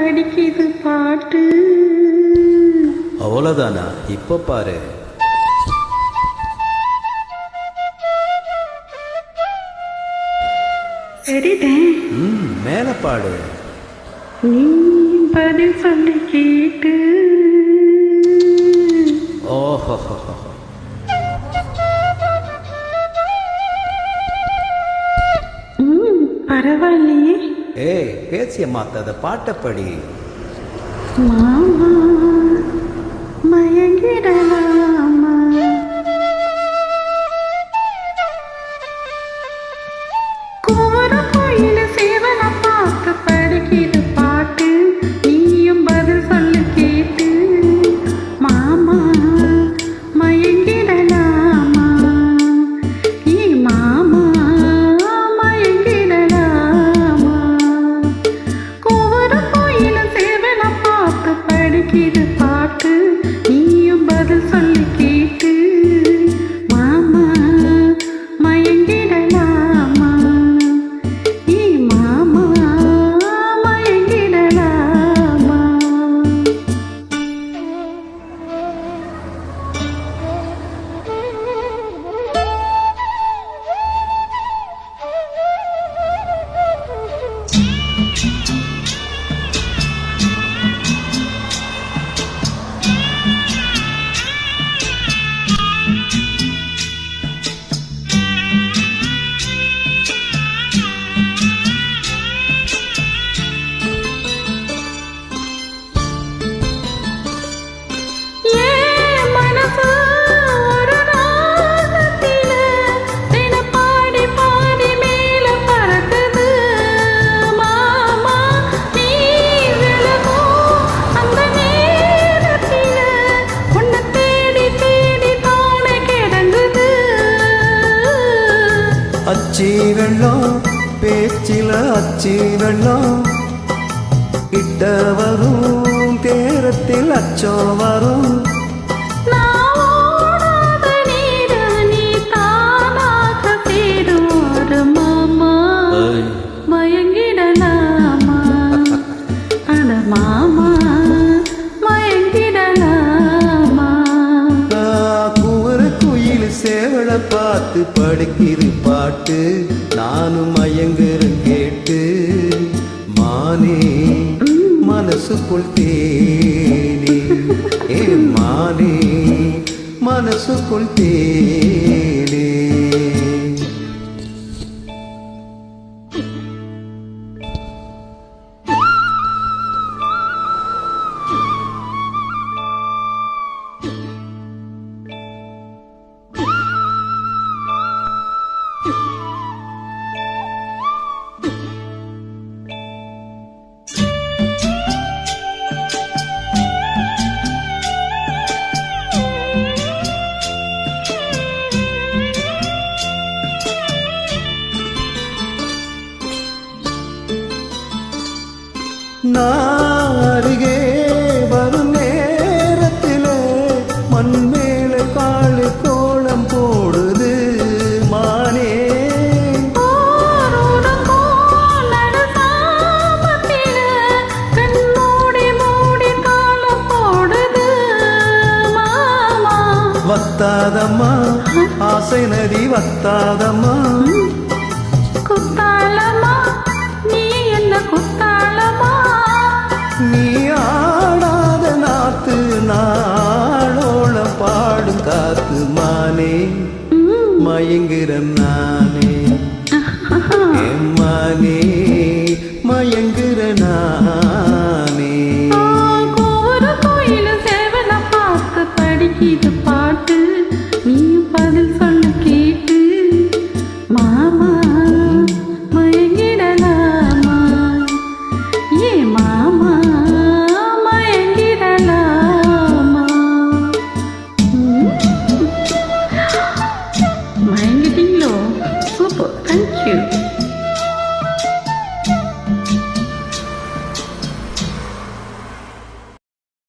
படிக்குது பாட்டு. அவ்வளோதானா? இப்போ பாரு. சரிதான். மேல பாடு. நீ பதில் சொல்லி கேட்டு. ஓஹோ, பரவாயில்லையே. ஏய், பேசிய மாத்தாத, பாட்டப்படி. மாமா மயங்கிடலாமா? கோர கோயில சேவல பார்த்து படிக்குது பாட்டு. நீயும் பதில் சொல்லு கேட்டு. மாமா மயங்கிடலாமா? ஏ மாமா மயங்கிடலாமா? கோர கோயில சேவல பார்த்து படிக்குது பாட்டு. நீயும் பதில் சொல்லு கேட்டு. மாமா மயங்கிடலாமா? ஏ மாமா மயங்கிடலாமா? அச்சி வெள்ளம் பேச்சில அச்சி வெள்ளம் இட்ட வரும் தேரத்தில் அச்சோ வரும். மயங்கிடலாமா? அட மாமா மயங்கிடலாமா? கூற குயில் சேவல பார்த்து படிக்கிற பாட்டு. நானும் மயங்குற கேட்டு. மானே மனசுக்குள் தேனே, ஏ மானே மனசுக்குள் தேனே. நான் அருகே வரும் நேரத்தில் மண் மேல காலு கோலம் போடுது மானே. வத்தாதம்மா ஆசை நதி வத்தாதம்மா.